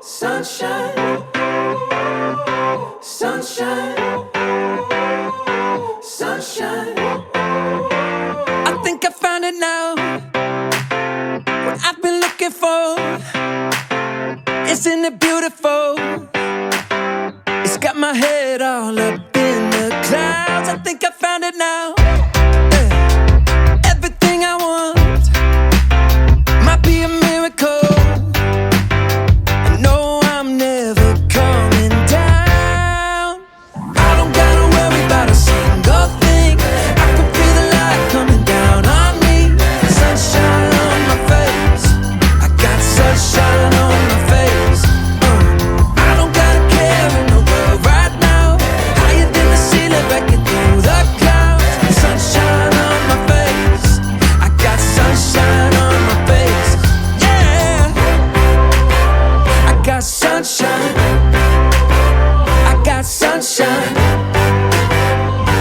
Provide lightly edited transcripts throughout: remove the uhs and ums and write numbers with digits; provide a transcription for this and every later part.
Sunshine, sunshine, sunshine. I think I found it now. What I've been looking for. Isn't it beautiful? It's got my head all up in the clouds. I think I found it now. Everything I want might be a miracle. I know I'm never coming down. I don't gotta worry about a single thing. I can feel the light coming down on me. Sunshine on my face. I got sunshine on my face. I don't gotta care in the world right now. Higher than the ceiling, breaking through the clouds. Sunshine on my face. I got sunshine on my face. Yeah, I got sunshine. I got sunshine.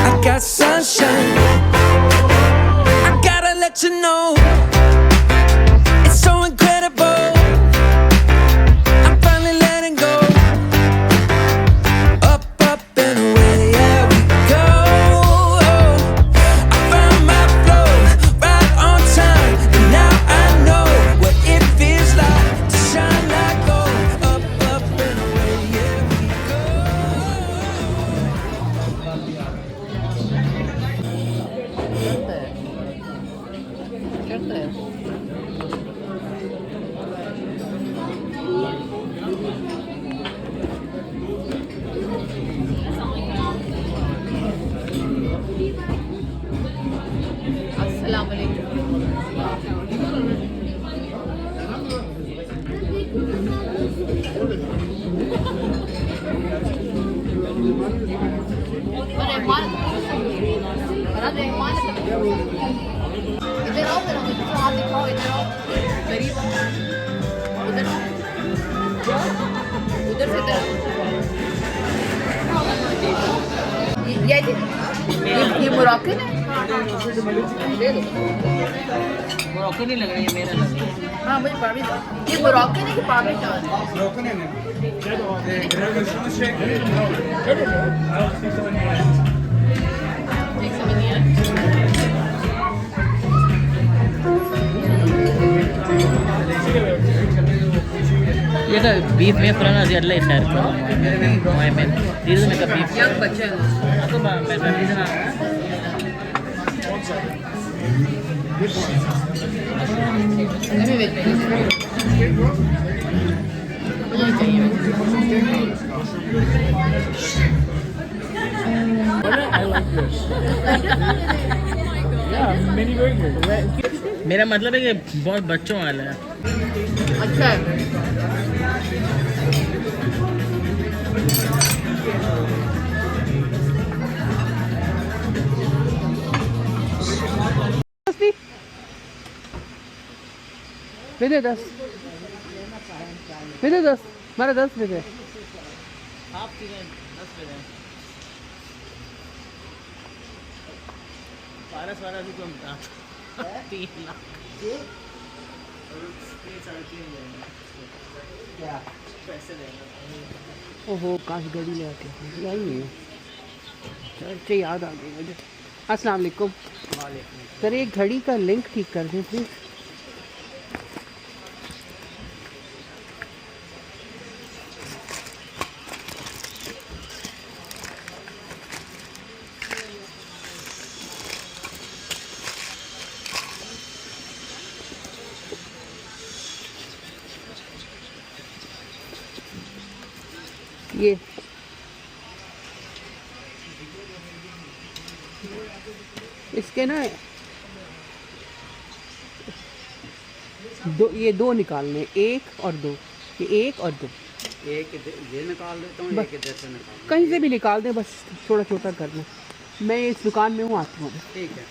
I got sunshine. I gotta let you know, it's so incredible. I'm finally letting go. Up, up and away, yeah we go. I found my flow right on time, and now I know what it feels like to shine like gold. Up, up and away, yeah we go. इधर आओ फिर मुझे तो हाथ दिखाओ इधर आओ गरीब उधर आओ उधर से इधर ये मोरक्कन है दे दो मोरक्कन नहीं लग रहा है मेरा लग रहा है हाँ मुझे पापड़ी दो ये मोरक्कन है कि पापड़ी दो एक समझ नहीं आया ये का बीफ में पुराना ज़्यादा है शायद मोए में धीरे में का बीफ यंग बच्चे तो मैं रीज़न आ अभी वेट मुझे चाहिए मेरा मतलब है कि बहुत बच्चों वाला है अच्छा है दे 10 दे 10 मारा 10 दे आप 10 पे हैं पारस वाला भी कम था 3 लाख क्या पैसे देंगे ओहो काश गाड़ी ले आके यही नहीं है चल याद आ गई मुझे अस्सलाम वालेकुम सर एक घड़ी का लिंक ठीक कर दें प्लीज़ ये इसके ना ये दो निकालने एक और दो ये एक और दो एक ये निकाल देता हूँ एक इधर से निकाल कहीं से भी निकाल दे बस थोड़ा छोटा करना मैं इस दुकान में हूँ आती हूँ ठीक है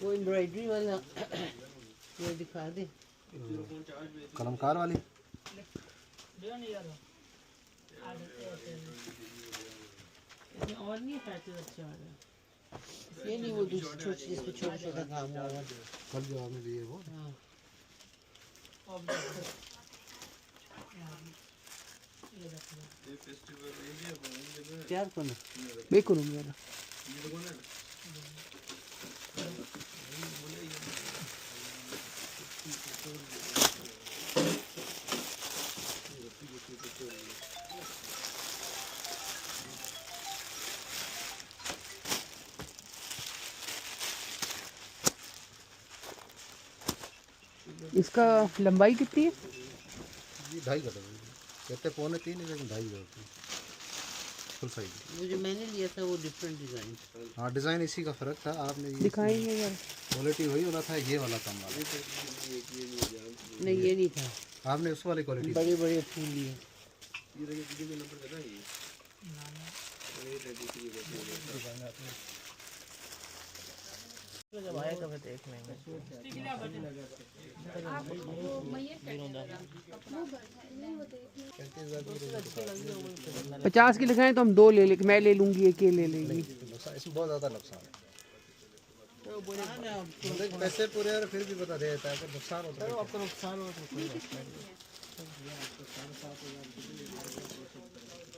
वो एम्ब्रॉयडरी वाला ये दिखा दे। कलमकार वाली और नहीं पैचेस अच्छे वाले ये नहीं वो दूसरी छोटी जिसमें छोटा छोटा काम हुआ हुआ। कल जो आपने दिए वो हाँ तैयार करना मैं करूँगी यार। इसका लंबाई कितनी है? ये 2.5 गज कहते 2.25 लेकिन 2.5 गज फुल साइज। वो जो मैंने लिया था वो डिफरेंट डिज़ाइन। हाँ डिज़ाइन इसी का फ़र्क था। आपने ये दिखाएंगे यार। क्वालिटी वही वाला था, ये वाला कम वाला नहीं ये नहीं था, आपने उस वाली क्वालिटी। बड़े बड़े फूल लिए। जब आया तो देख लेंगे। 50 की लिखाएं तो हम 2 ले मैं ले लूँगी, एक ये ले लेगी। इसमें बहुत ज़्यादा नुकसान है। पैसे पूरे और फिर भी बता देता है, अगर नुकसान होता है आपको नुकसान हो तो कोई बात नहीं।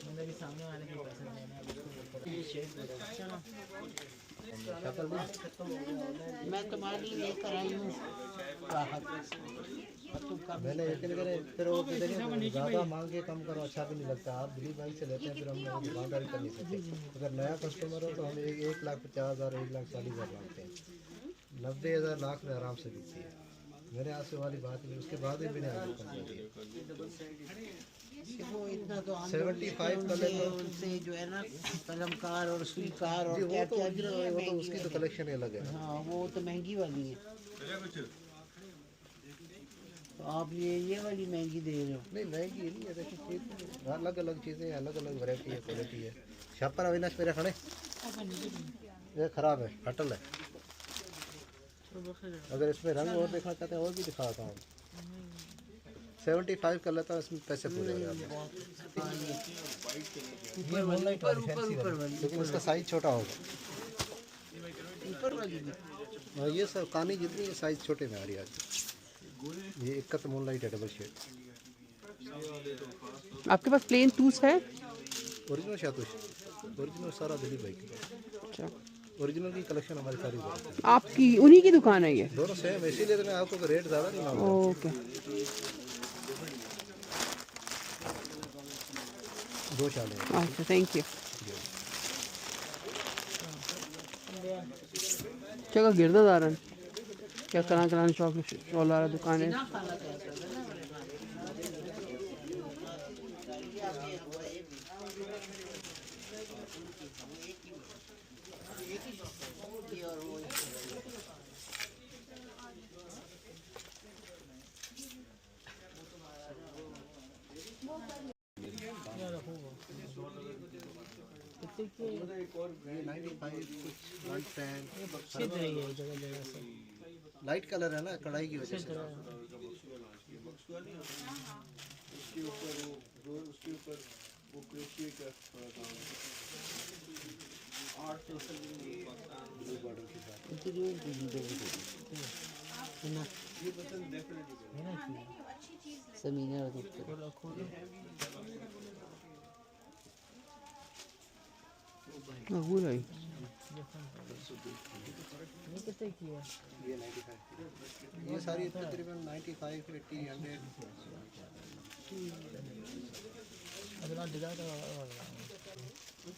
मैंने भी सामने वाले के पैसे देने हैं। मैं तुम्हारे लिए लेकर आई हूँ मैंने एक फिर वो कहते हैं ज़्यादा मांग के कम करो, अच्छा भी नहीं लगता। आप दिलीप बैंक से लेते हैं फिर हम दुकानदारी कर नहीं सकते। अगर नया कस्टमर हो तो हम 1,50,000 1,40,000 मांगते हैं। 90,000 लाख में आराम से बिकती है। मेरे यहाँ से वाली बात नहीं, उसके बाद भी मैंने आगे कर दिया। वो इतना तो 75 का ले लो उनसे जो है ना कलमकार और सुईकार और जी, क्या वो क्या तो उसकी तो कलेक्शन ही अलग है। हाँ वो तो महंगी वाली है। तो आप ये वाली महंगी दे रहे हो। नहीं महंगी नहीं है, देखिए अलग अलग चीज़ें अलग अलग वैरायटी है, क्वालिटी है। छापर अविनाश मेरे खड़े ये ख़राब है, फटल है। अगर इसमें रंग और देखना चाहते हैं और भी दिखाता हूँ। 75 कर लेता हूँ, इसमें पैसे पूरे हो जाते हैं। लेकिन इसका साइज छोटा होगा। ऊपर वाली भी और ये सब कानी जितनी है साइज छोटे में आ रही है। ये एक का तो मूनलाइट है, डबल शेड। आपके पास प्लेन टूल्स है? ओरिजिनल शातुश, ओरिजिनल सारा दिलीप भाई की। अच्छा ओरिजिनल की कलेक्शन हमारी सारी है। आपकी उन्हीं की दुकान है ये? दोनों सेम, इसीलिए तो मैं आपको रेट ज़्यादा नहीं मांग रहा। ओके 2 शाले हैं। अच्छा थैंक यू। क्या गिरदा दारन क्या करान शॉप वाला दुकान है। लाइट कलर है ना, कढ़ाई की वजह से। समीना वो लाई कितने की है? ये 95, ये सारी तकरीबन 95, 80, 100। अगला डिजाइन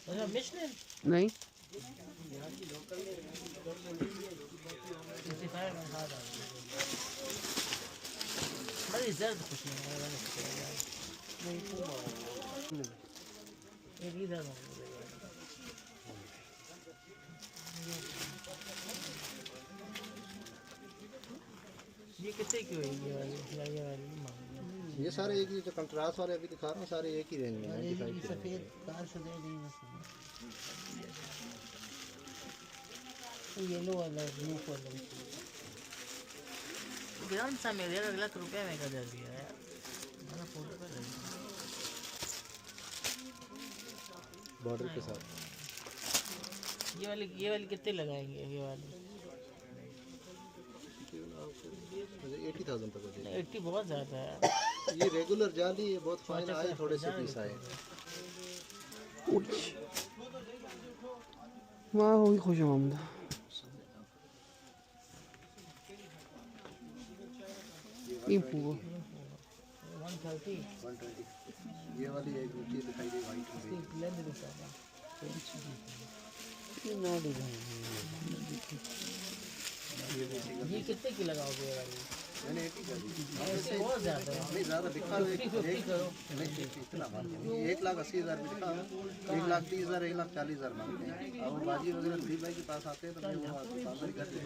अच्छा मिशलिन नहीं 65 में हाथ आ गया। बड़ी जल्द कुछ नहीं है। एक इधर ये कितने की होगी? ये वाली ये सारे एक ही जो कंट्रास्ट वाले अभी दिखा रहा हूँ सारे एक ही रेंज में अरे 95 ये की range सफ़ेद में। कार से दे दी बस येलो वाला ब्लू वाला ग्राम सा में 1.5 लाख रुपए में का दे दिया यार मैंने फोटो पे ले लिया। बॉर्डर के साथ ये वाली कितने लगाएंगे ये वाली 80,000 तक हो जाएगी। 80 बहुत ज़्यादा है ये रेगुलर जाली है, बहुत फाइन आए, थोड़े से पीस आए। वाह होगी खुश आमदा ये पूरा 130 120 ये वाली एक ऊंची दिखाई दे वाइट में। लेंथ दिखाता ये नौ डिजाइन ये कितने की लगाओगे ये वाली मैंने 80 कर दी। ऐसे बहुत ज़्यादा है नहीं ज़्यादा दिखा नहीं 50 इतना मांगते हैं। 1,80,000 में दिखा 1,30,000 1,40,000 मांगते हैं। अब वो बाजी वगैरह दिलीप भाई के पास आते हैं तो मैं वो दुकानदारी घर से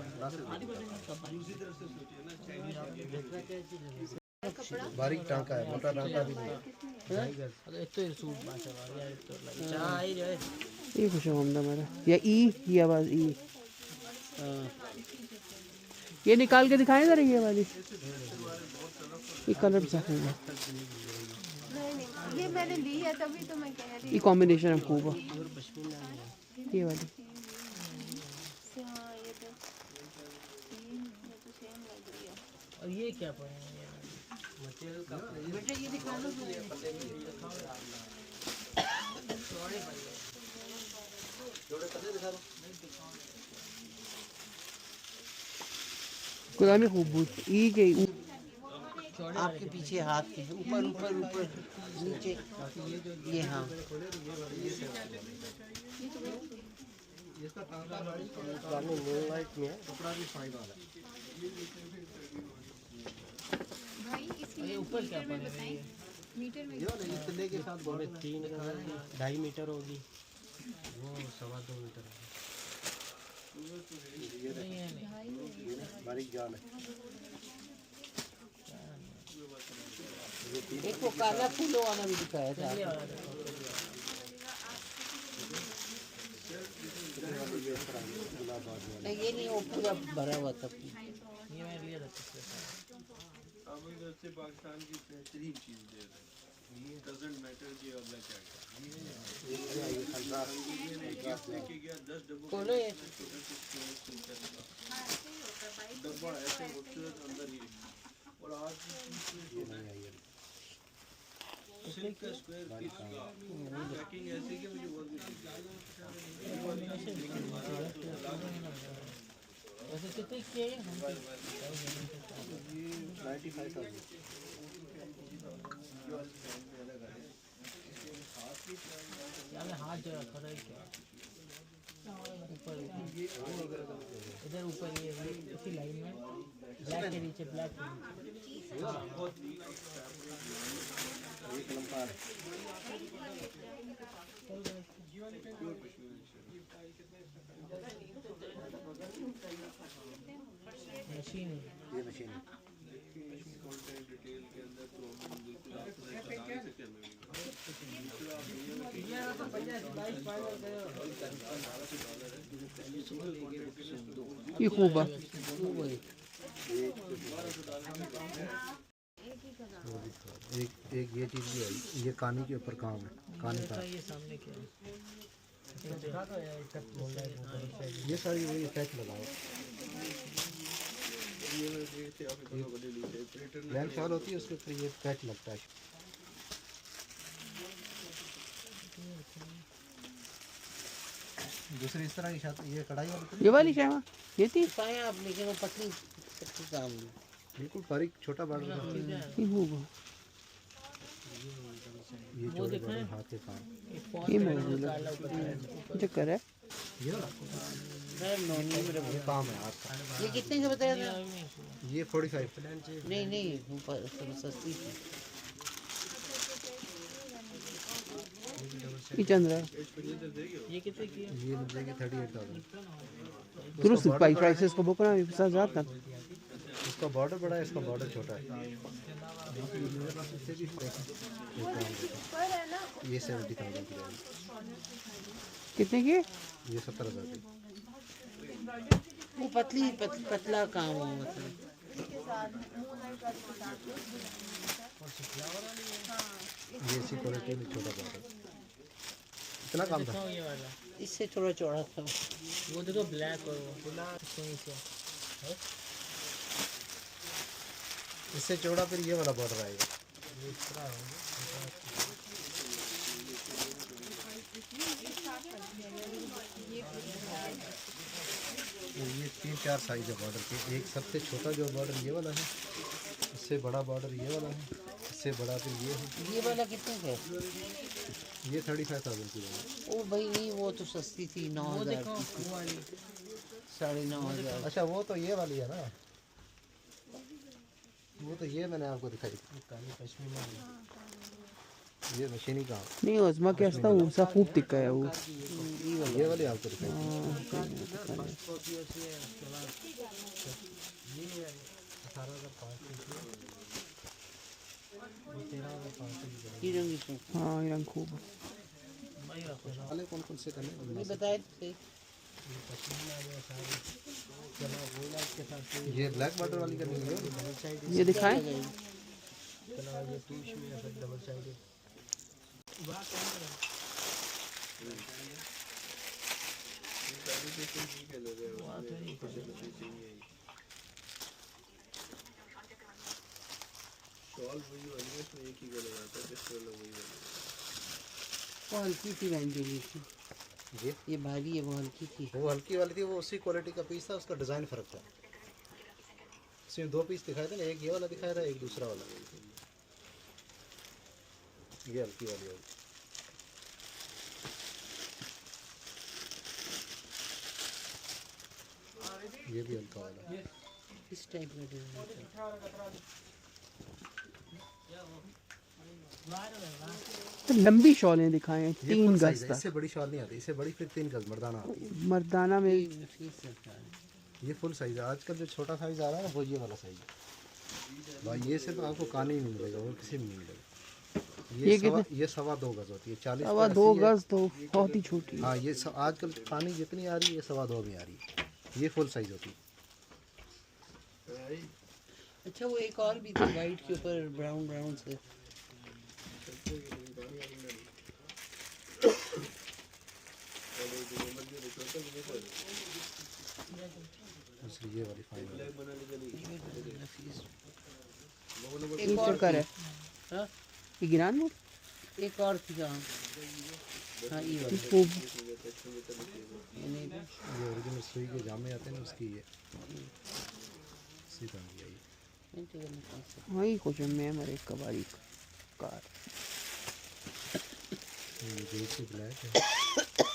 बारीक टांका है, मोटा टांका भी नहीं। अरे तो ये सूट माशाल्लाह यार तो लगा चाह ही जाए ये खुश आमदा मेरा या ई ये आवाज़ ई ये निकाल के दिखाएं जरा ये वाली ये कलर सही है ये मैंने ली है तभी तो मैं कह रही ये कॉम्बिनेशन है खूब ये वाली हूँ हाँ, ये तो सेम लग रही है। और ये क्या पड़ेगा बेटा ये दिखा लो गुलामी खूब ई के आपके पीछे हाथ के ऊपर ऊपर ऊपर नीचे ये हाँ लाइट में है, कपड़ा भी फाइन वाला है। भाई इसकी ये ऊपर क्या पड़ेगा ये मीटर में ये वाला इस तले के साथ बॉर्डर 2.5 मीटर होगी वो 2.25 मीटर बारीक जाल है। एक वो काला फूलों वाला भी दिखाया था ये वाला देखो नहीं ये नहीं वो पूरा भरा हुआ था ये मैंने लिया था पिछले साल पाकिस्तान की बेहतरीन चीज दे रहे हैं डजंट मैटर कि अगला क्या लेके गया 10 डब्बों खोलो ये डब्बा ऐसे खूबसूरत अंदर ही और आज सिल्क का स्क्वायर पीस का पैकिंग ऐसे कि मुझे बहुत वैसे कितने किए हैं हम 95,000 क्या मैं हाथ जो रखा था क्या ऊपर इधर ऊपर ये इसी लाइन में ब्लैक के नीचे ब्लैक के नीचे एक लंबा है। मशीन ये मशीन है। डिटेल के अंदर तो हम बिल्कुल आपको बता सकते ये खूब है एक ये चीज़ भी है, ये कानी के ऊपर काम है, कानी का। ये सामने क्या है ये सारी वही पैच लगाओ। लैंड शॉल होती है उसके ऊपर ये पैच लगता है। दूसरी इस तरह की छत ये कढ़ाई वाली ये वाली शायद ये थी पाया आप लेकिन वो पतली पतली काम बिल्कुल बारीक छोटा बार्डर ये खूब है ये जोड़े बड़े हाथ के काम। ये मौजूद है चक्कर है ये वाला ये काम है हाथ का। ये कितने का बताया था ये 45 नहीं नहीं ऊपर सस्ती थी ये चंद्रा ये कितने की है ये मिल जाएगी 38,000। दुरुस्त भाई प्राइसेस को बुक ना साथ जाता इसकी इसका बॉर्डर बड़ा है, इसका बॉर्डर छोटा है। ये 70,000 की रहेगी, कितने की? ये 70,000 की। वो पतला काम हो मतलब। ये इसी क्वालिटी में छोटा बॉर्डर। इतना काम था। ये वाला इससे थोड़ा चौड़ा था। वो देखो ब्लैक और वो नीचे इससे चौड़ा फिर ये वाला बॉर्डर आएगा। ये 3-4 साइज है बॉर्डर के। एक सबसे छोटा जो बॉर्डर ये वाला है, इससे बड़ा बॉर्डर ये वाला है, इससे बड़ा फिर ये है। ये वाला कितने का है? ये 35,000 की है। ओ भाई नहीं, वो तो सस्ती थी, 9,000 की थी। 9,500। अच्छा वो तो ये वाली है ना, वो तो ये मैंने आपको दिखाई थी, ये मशीनी काम। नहीं उस्मा के असता उसा खूब दिक्का है वो। ये वाली आपको दिखाई थी। ये रंग इसमें। हाँ ये रंग खूब। वाले कौन कौन से करने ये बताए थे। ये ब्लैक बॉर्डर वाली करनी है। ये दिखाएं। शॉल वही वाली है, इसमें एक ही कलर आता है, जिस कलर वही वाली। वो हल्की थी बहन के लिए थी। ये भारी है, वो हल्की थी। वो हल्की वाली थी, वो उसी क्वालिटी का पीस था, उसका डिज़ाइन फ़र्क था। इसमें 2 पीस दिखाए थे ना, एक ये वाला दिखाया था, एक दूसरा वाला। ये हल्की वाली है। ये भी हल्का वाला है। इस टाइप का डिजाइन। तो लंबी शॉलें दिखाएं, ये 3 फुल गज साइज है, तक। इससे बड़ी शॉल नहीं आती, इससे बड़ी फिर 3 गज मर्दाना आती है। मर्दाना में ये फुल साइज है। आजकल जो छोटा साइज आ रहा है ना, वो ये वाला साइज है भाई। ये से तो आपको कान ही नहीं मिलेगा, और किसी में नहीं मिलेगा। ये 2.25 गज होती है। 40 सवा 2 गज तो बहुत ही छोटी है। हाँ ये आजकल पानी जितनी आ रही है, ये 2.25 में आ रही है। ये फुल साइज होती है। अच्छा वो एक और भी थी वाइट के ऊपर ब्राउन ब्राउन से। इसलिए ये वाली फाइन है। एक और कर है। हाँ ये गिरान में एक और थी कहाँ? हाँ ये वाली। ये ओरिजिनल सुई के जामे आते हैं ना, उसकी ये सीधा दिया ये। हाँ ये कुछ मैं मरे कबाड़ी कार। ये बीच से ब्लैक है,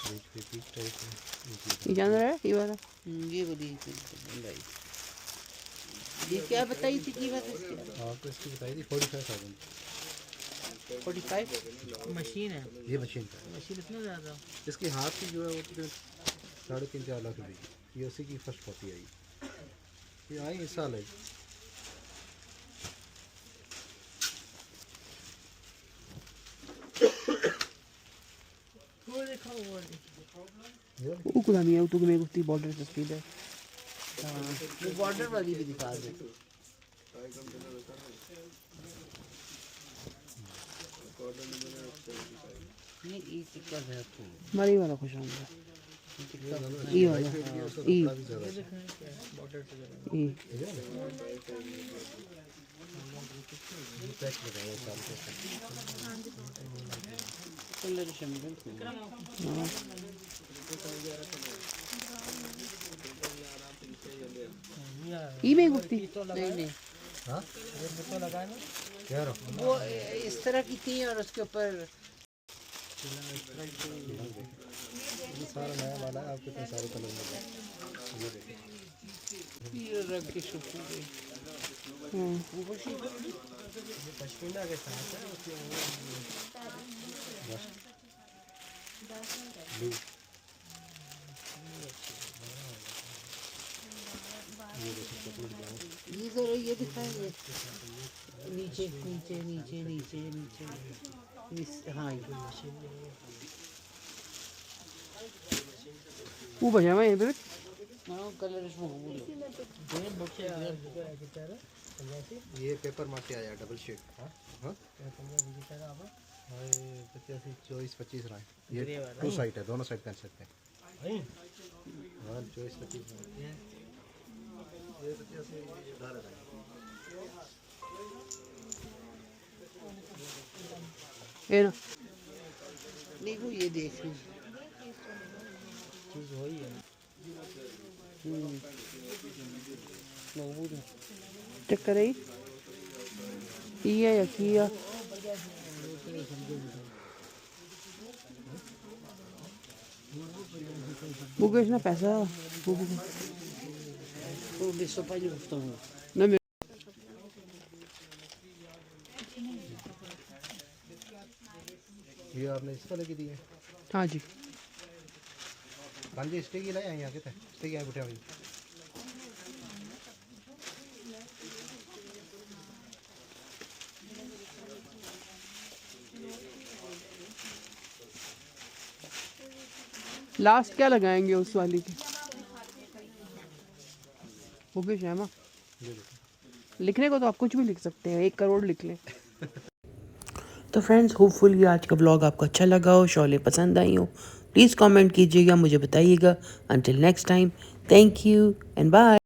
बीच पे पीच टाइप है। ये जान रहा है ये वाला? ये वाली ये क्या बताई थी कीमत इसकी? आपको इसकी बताई थी 45,000। 45? मशीन है। ये मशीन का है। मशीन इतना ज़्यादा इसकी हाथ की जो है वो तकरीबन 3.5-4 लाख रुपए की। ये उसी की फर्स्ट कॉपी आई। ये आई इस साल आई। वो देखो वो वो कुछ नहीं है, वो तो मेरे को बॉर्डर से स्पीड है। हाँ वो बॉर्डर वाली भी दिखा दे। ये एक टिक्का है तो मरी वाला खुश होगा। ये वाला ई बॉर्डर से जरा ई कलर शंभर। ई में गुप्ती नहीं नहीं। हाँ तो लगाए ना क्या रहा वो इस तरह की थी और उसके ऊपर ये सारा नया वाला है। आपके इतने सारे कलर मिल जाए। ये देखिए ये रंग की शुक्र है। पश्मीना के साथ है उसमें ब्लू। ये जरा नीचे दिखाएंगे, नीचे नीचे नीचे नीचे नीचे हाँ ये वो बजा हुआ है हाँ कलर इसमें ये पेपर मार्के आया डबल शीट। हाँ हाँ 24-25 रहा है ये 2 साइड है, दोनों साइड पहन सकते हैं। हाँ 24-25 ये 85 डाल रहा है। ये ना देखो ये देख चीज़ वही है। चक्कर है ये या किया बुकेश ना पैसा वो 200 पाहिजे ना ये आपने इस वाले की दी है? हाँ जी हाँ जी स्टिक ही लाए हैं यहाँ के स्टिक यहाँ बुठे हुई। लास्ट क्या लगाएंगे उस वाली की बुकेश है ना लिखने को तो आप कुछ भी लिख सकते हैं 1 करोड़ लिख लें। तो फ्रेंड्स होपफुली आज का व्लॉग आपको अच्छा लगा हो, शोले पसंद आई हो, प्लीज़ कमेंट कीजिएगा, मुझे बताइएगा। Until next time, thank you and bye.